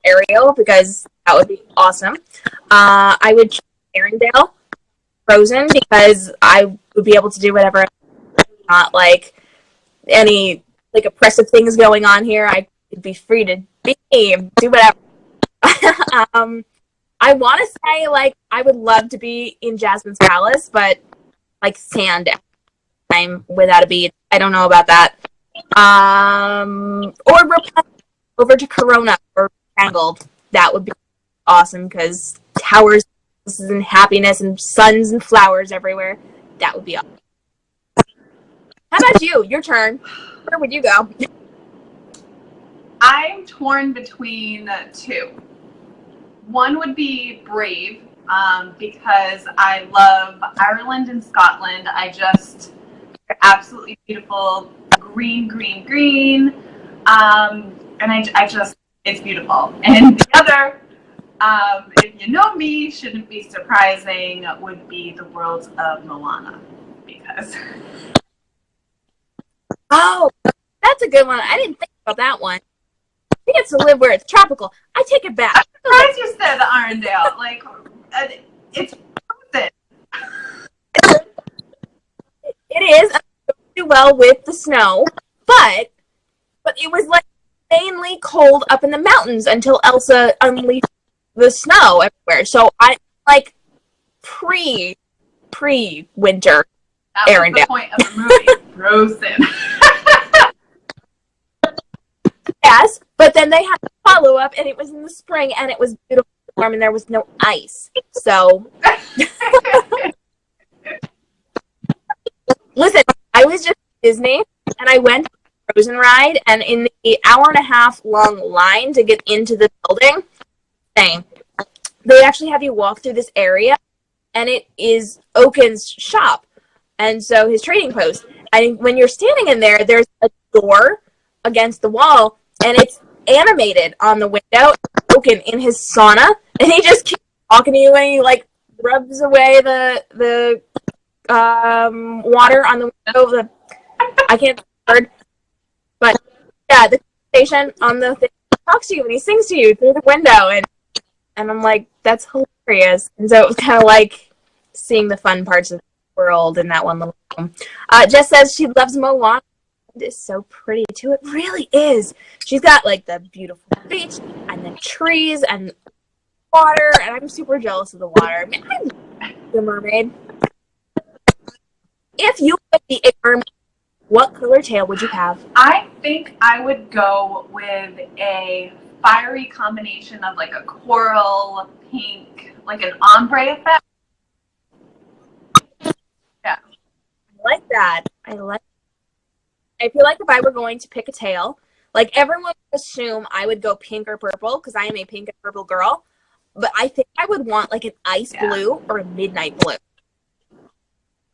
Ariel because that would be awesome. I would choose Arendelle, Frozen, because I would be able to do whatever. Not like any like oppressive things going on here. I could be free to be, do whatever. I want to say like I would love to be in Jasmine's palace, but like sand time without a beach. I don't know about that. Or Rapunzel over to Corona or Tangled. That would be awesome because towers and happiness and suns and flowers everywhere. That would be awesome. How about you? Your turn. Where would you go? I'm torn between two. One would be Brave, because I love Ireland and Scotland. They're absolutely beautiful, green, green, green, and it's beautiful. And the other, if you know me, shouldn't be surprising, would be the world of Moana, because... Oh, that's a good one. I didn't think about that one. She gets to live where it's tropical. I take it back. I'm surprised you said Arendelle. Like, it's frozen. It is. I don't do well with the snow, but it was like insanely cold up in the mountains until Elsa unleashed the snow everywhere. So I like pre-winter. That was Arendelle. the point of the movie, Frozen. Yes, but then they had a follow-up, and it was in the spring, and it was beautiful warm, and there was no ice. So, listen, I was just at Disney, and I went to the Frozen ride, and in the hour-and-a-half long line to get into the building, they actually have you walk through this area, and it is Oaken's shop, and so his trading post. And when you're standing in there, there's a door against the wall, and it's animated on the window. Oaken in his sauna, and he just keeps talking to you, and he like rubs away the water on the window. I can't word, but yeah, the station on the thing talks to you, and he sings to you through the window, and I'm like, that's hilarious. And so it was kind of like seeing the fun parts of the world in that one little room. Jess says she loves Moana. It is so pretty too. It really is. She's got like the beautiful beach and the trees and water, and I'm super jealous of the water. Man, I love the mermaid. If you could be a mermaid, what color tail would you have? I think I would go with a fiery combination of like a coral, pink, like an ombre effect. Yeah. I like that. I feel like if I were going to pick a tail, like everyone would assume I would go pink or purple because I am a pink and purple girl, but I think I would want like an ice blue or a midnight blue.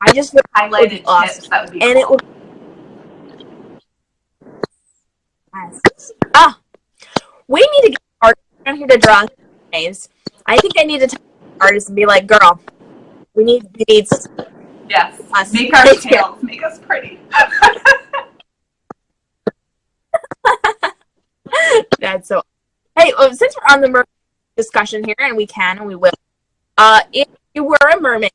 I just would highlighted tips. Awesome. That would be and cool. It would. Yes. We need to get artists around here to draw names. I think I need to tell artists and be like, girl, we need these. Yes. Us. Make our tails. Make us pretty. That's so. Hey, since we're on the mermaid discussion here, and we can and we will, if you were a mermaid,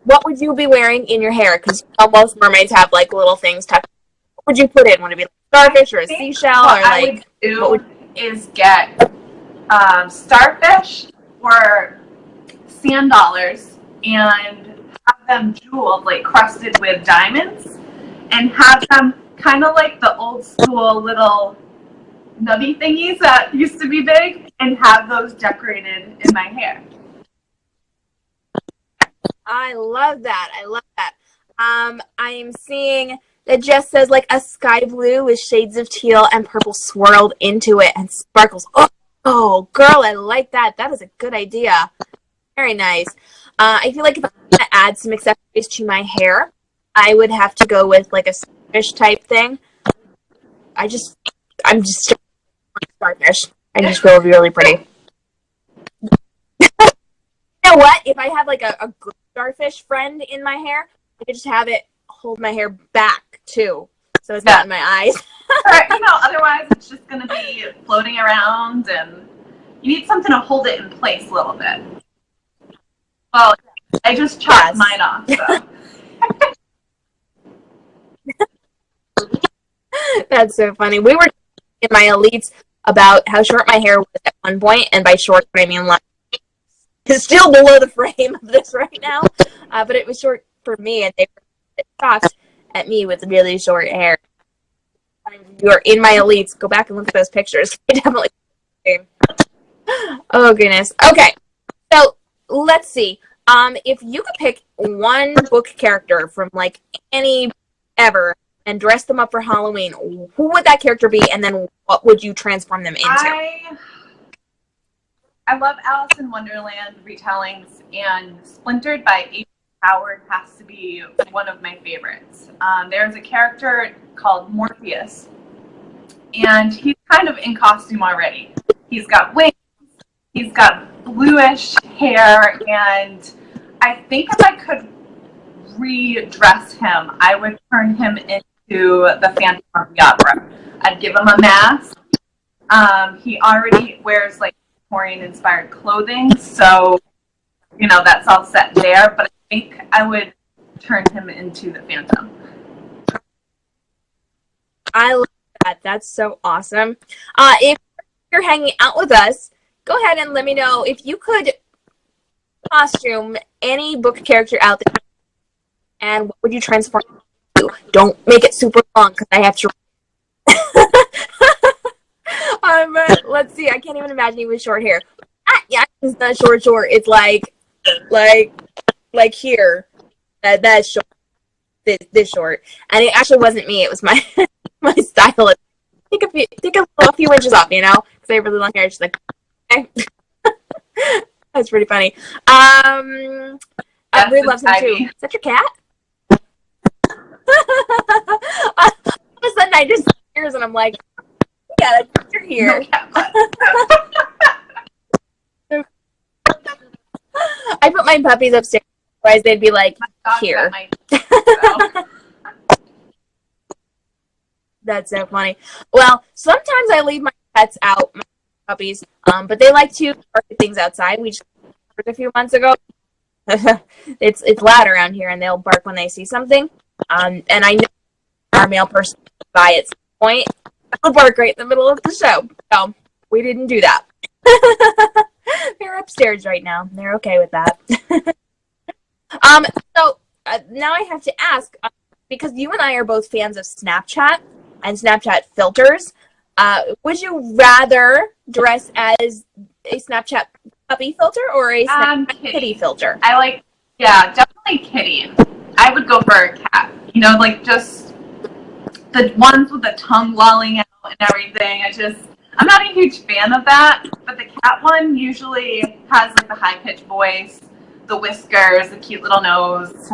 what would you be wearing in your hair? Because most mermaids have like little things tucked. What would you put in? Would it be like a starfish or a seashell, or like? What would is get starfish or sand dollars and have them jeweled, like crusted with diamonds, and have them kind of like the old school little nubby thingies that used to be big and have those decorated in my hair. I love that. I love that. I am seeing that just says like a sky blue with shades of teal and purple swirled into it and sparkles. Oh, girl, I like that. That is a good idea. Very nice. I feel like if I'm going to add some accessories to my hair, I would have to go with like a starfish type thing. I'm just starfish. I just feel really pretty. You know what? If I have like a good starfish friend in my hair, I could just have it hold my hair back too, so it's not in my eyes. You know, otherwise it's just going to be floating around, and you need something to hold it in place a little bit. Well, I just chopped mine off, so. That's so funny. We were in my elites about how short my hair was at one point, and by short I mean like it's still below the frame of this right now, but it was short for me, and they were shocked at me with really short hair. You're in my elites. Go back and look at those pictures. They definitely. Oh goodness. Okay, so let's see. If you could pick one book character from like any ever and dress them up for Halloween, who would that character be, and then what would you transform them into? I love Alice in Wonderland retellings, and Splintered by H. Howard has to be one of my favorites. There's a character called Morpheus, and he's kind of in costume already. He's got wings, he's got bluish hair, and I think if I could redress him, I would turn him into the Phantom of the Opera. I'd give him a mask. He already wears like Victorian-inspired clothing, so you know that's all set there. But I think I would turn him into the Phantom. I love that. That's so awesome. If you're hanging out with us, go ahead and let me know if you could costume any book character out there, and what would you transform into? Don't make it super long because I have to. Let's see. I can't even imagine you with short hair. Yeah, it's not short. It's like here. That's short. This short, and it actually wasn't me. It was my my stylist. Take a few inches off, you know, because I have really long hair. She's like, okay. That's pretty funny. I really love him too. Is that your cat? All of a sudden, I just hears and I'm like, yeah, you're here. No, I put my puppies upstairs, otherwise they'd be like, here. That's so funny. Well, sometimes I leave my pets out, my puppies, but they like to bark at things outside. We just heard a few months ago. It's loud around here, and they'll bark when they see something. And I know our male person by at some point will bark right in the middle of the show. So we didn't do that. They're upstairs right now. They're okay with that. So now I have to ask, because you and I are both fans of Snapchat and Snapchat filters, would you rather dress as a Snapchat puppy filter or a Snapchat kitty filter? Definitely kitty. I would go for a cat. You know, like just the ones with the tongue lolling out and everything. I'm not a huge fan of that, but the cat one usually has like the high-pitched voice, the whiskers, the cute little nose.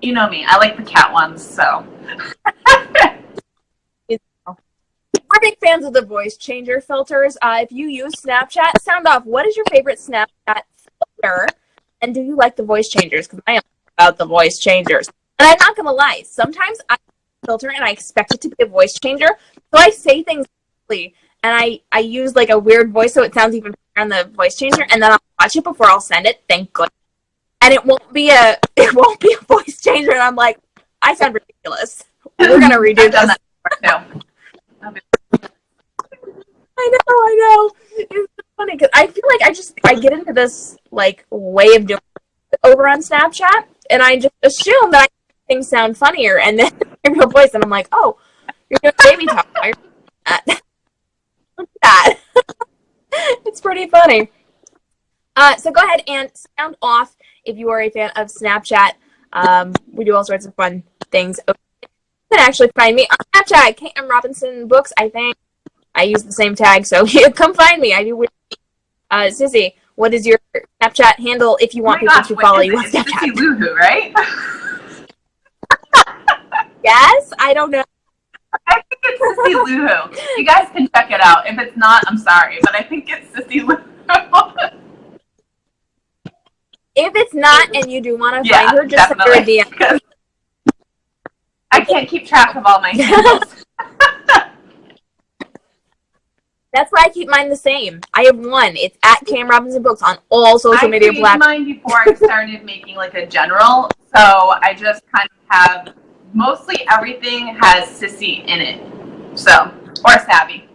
You know me. I like the cat ones, so. We're big fans of the voice changer filters. If you use Snapchat, sound off. What is your favorite Snapchat filter? And do you like the voice changers? Because I am about the voice changers. And I'm not going to lie. Sometimes I filter and I expect it to be a voice changer. So I say things quickly, and I use like a weird voice so it sounds even better on the voice changer. And then I'll watch it before I'll send it. Thank goodness. And it won't be a voice changer. And I'm like, I sound ridiculous. We're going to redo this. I know. It's funny because I feel like I get into this like way of doing it over on Snapchat, and I just assume that things sound funnier, and then your voice, and I'm like, oh, you're doing baby talk. Why are you doing that? Look at that. It's pretty funny. So go ahead and sound off if you are a fan of Snapchat. We do all sorts of fun things. You can actually find me on Snapchat, k.m.robinson books, I think. I use the same tag, so come find me. I do weird. Sissy, what is your Snapchat handle if you want people to follow you on Snapchat? It's Sissy Woohoo, right? Yes? I don't know. I think it's Sissy Woohoo. You guys can check it out. If it's not, I'm sorry, but I think it's Sissy Woohoo. If it's not and you do want to find her, just send her a DM. I can't keep track of all my handles. That's why I keep mine the same. I have one. It's at k.m.robinson books on all social media platforms. I created mine before I started making like a general, so I just kind of have mostly everything has Sissy in it. So, or Savvy.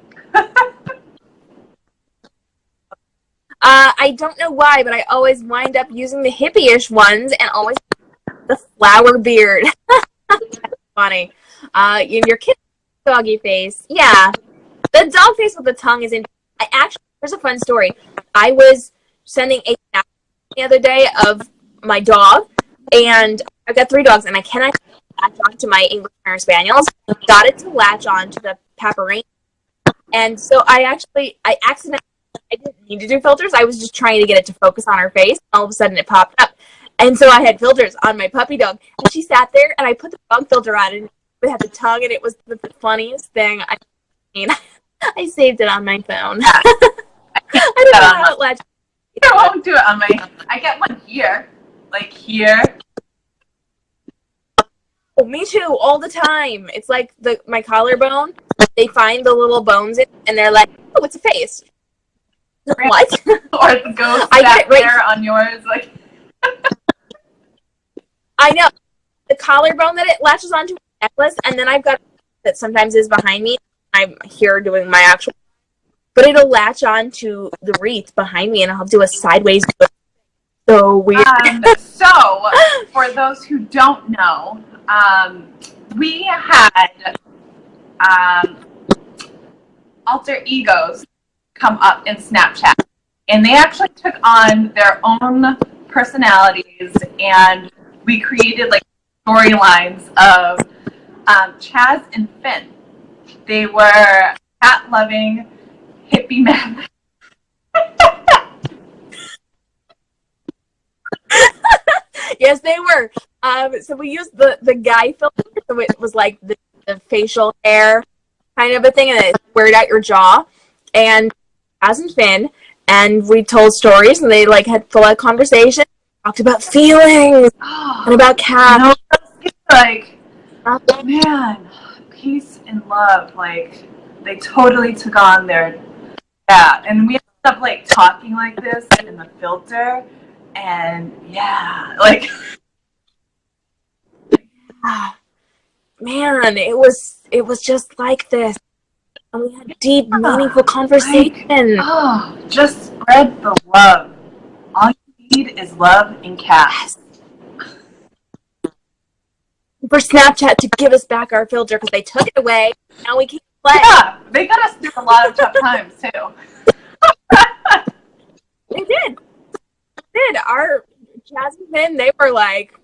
I don't know why, but I always wind up using the hippie-ish ones and always the flower beard. That's funny. In your kid's doggy face. Yeah. The dog face with the tongue is in. Here's a fun story. I was sending a snap the other day of my dog, and I've got 3 dogs, and I cannot latch on to my English Terrier Spaniels. Got it to latch on to the Paparine. And so I accidentally, I didn't need to do filters. I was just trying to get it to focus on her face. All of a sudden, it popped up. And so I had filters on my puppy dog. And she sat there, and I put the dog filter on, and it had the tongue, and it was the funniest thing. I mean, I saved it on my phone. I don't know how it latched. I won't do it on my. I get one here, like here. Oh, me too, all the time. It's like my collarbone. They find the little bones in it, and they're like, "Oh, it's a face." What? Or the ghost I back get it right there on yours, like. I know the collarbone that it latches onto a necklace, and then I've got that sometimes is behind me. I'm here doing my actual, but it'll latch on to the wreath behind me, and I'll do a sideways. So weird. So, for those who don't know, we had alter egos come up in Snapchat, and they actually took on their own personalities, and we created like storylines of Chaz and Finn. They were cat-loving hippie men. Yes, they were. So we used the guy filter, so it was like the facial hair kind of a thing, and it squared out your jaw. And Chaz and Finn, and we told stories, and they like had full-out conversation, talked about feelings and about cats. Like, man, peace and love. Like, they totally took on their, and we ended up like talking like this in the filter, and like, man, it was just like this, and we had deep, meaningful conversations. Like, just spread the love. All you need is love and cats. For Snapchat to give us back our filter because they took it away. Now we can't play. Yeah, they got us through a lot of tough times too. They did. Our Chaz and Finn, they were like,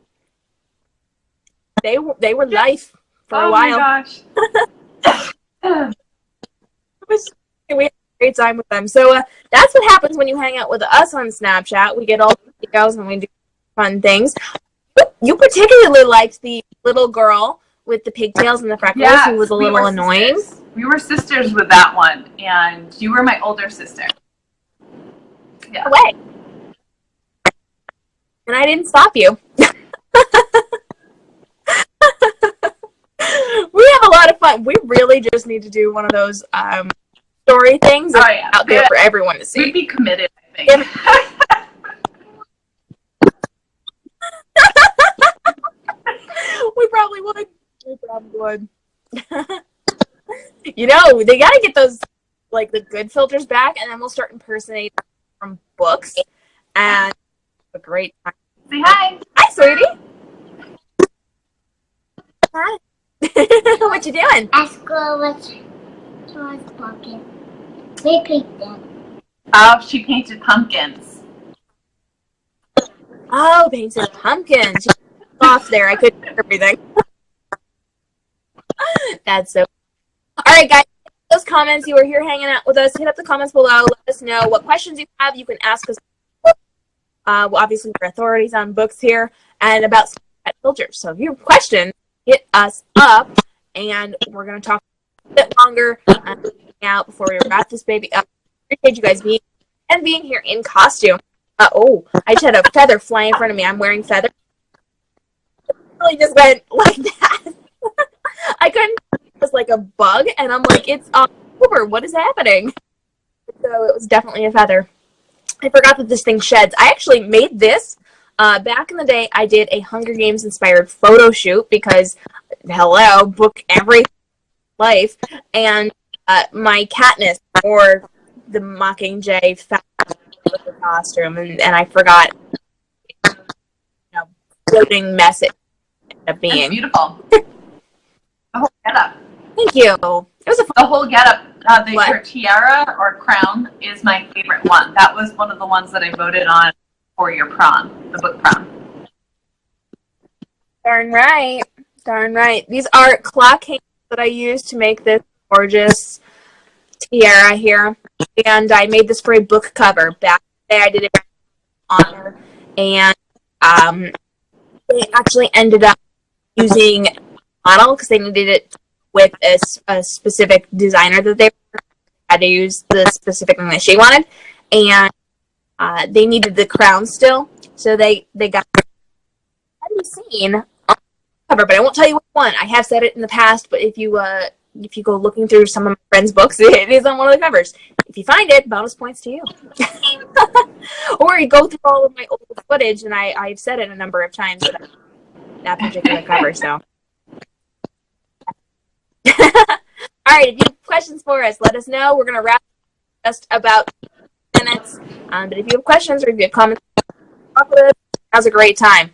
they were life for a while. Oh my gosh. We had a great time with them. So that's what happens when you hang out with us on Snapchat. We get all the girls and we do fun things. You particularly liked the little girl with the pigtails and the freckles who was a little annoying. We were sisters with that one, and you were my older sister. Yeah. Away. And I didn't stop you. We have a lot of fun. We really just need to do one of those story things out there for everyone to see. We'd be committed, I think. We probably would. You know, they gotta get those, like, the good filters back, and then we'll start impersonating from books. And a great time. Say hi. Hi, sweetie. Hi. what you doing? At school with Toys Pocket. We picked them. Oh, she painted pumpkins. Oh, painted pumpkins. Off there, I couldn't hear everything. That's so. All right, guys. Those comments, you were here hanging out with us. Hit up the comments below. Let us know what questions you have. You can ask us. Well, obviously, we're authorities on books here and about pet filters. So if you have questions, hit us up, and we're going to talk a bit longer out before we wrap this baby up. Appreciate you guys being here in costume. Oh, I just had a feather fly in front of me. I'm wearing feathers. It really just went like that. I couldn't. It was like a bug, and I'm like, it's October. What is happening? So it was definitely a feather. I forgot that this thing sheds. I actually made this back in the day. I did a Hunger Games inspired photo shoot because, hello, book every life, and my Katniss or the Mockingjay found with the costume, and I forgot. Floating mess it ended up being. That's beautiful. The whole getup. Thank you. It was a fun. The whole getup. Her tiara or crown is my favorite one. That was one of the ones that I voted on for your prom, the book prom. Darn right. Darn right. These are clock hangers that I used to make this gorgeous tiara here. And I made this for a book cover. Back in the day, I did it honor. And they actually ended up using a model because they needed it with a specific designer that they had to use the specific thing that she wanted. And they needed the crown still. So they got it seen on the cover, but I won't tell you which one. I have said it in the past, but if you go looking through some of my friends' books, it is on one of the covers. If you find it, bonus points to you. Or you go through all of my old footage, and I've said it a number of times that particular cover. So, all right. If you have questions for us, let us know. We're gonna wrap just about minutes. But if you have questions or if you have comments, talk with us. Now's a great time.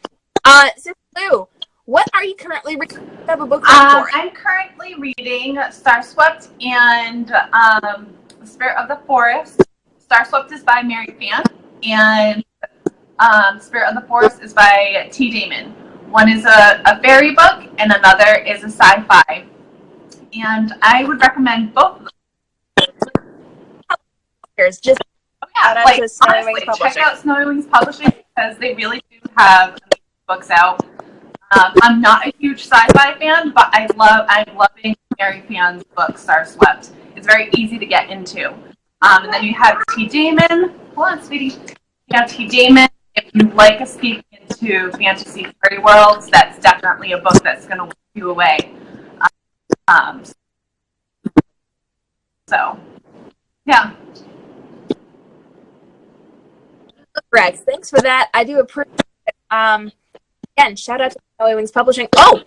Sissy Lou, what are you currently reading? You have a book for? I'm currently reading Starswept and The Spirit of the Forest. Starswept is by Mary Fan, and Spirit of the Forest is by T. Damon. One is a fairy book, and another is a sci-fi. And I would recommend both of them. Just like, honestly, check out Snowy Wings Publishing because they really do have books out. I'm not a huge sci-fi fan, but I'm loving Mary Fan's book, Starswept. It's very easy to get into. And then you have T. Damon. Hold on, sweetie. You have T. Damon. If you like escaping into fantasy fairy worlds, that's definitely a book that's going to whip you away. So, yeah. Rex, thanks for that. I do appreciate it. Again, shout out to Snowy Wings Publishing. Oh,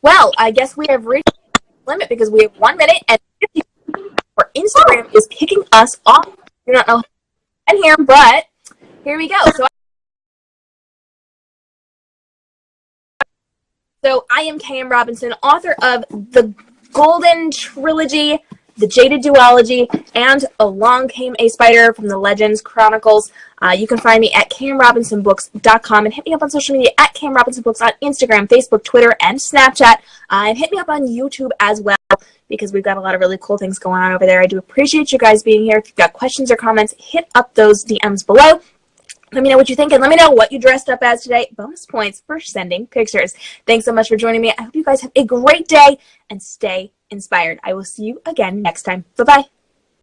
well, I guess we have reached the limit because we have 1 minute and 50 for Instagram is kicking us off. You don't know and here, but here we go. So I am K.m. Robinson, author of the Golden Trilogy, the Jaded Duology, and Along Came a Spider from the Legends Chronicles. You can find me at k.m.robinsonbooks.com and hit me up on social media at k.m.robinsonbooks on Instagram, Facebook, Twitter, and Snapchat. And hit me up on YouTube as well because we've got a lot of really cool things going on over there. I do appreciate you guys being here. If you've got questions or comments, hit up those DMs below. Let me know what you think and let me know what you dressed up as today. Bonus points for sending pictures. Thanks so much for joining me. I hope you guys have a great day and stay inspired. I will see you again next time. Bye-bye.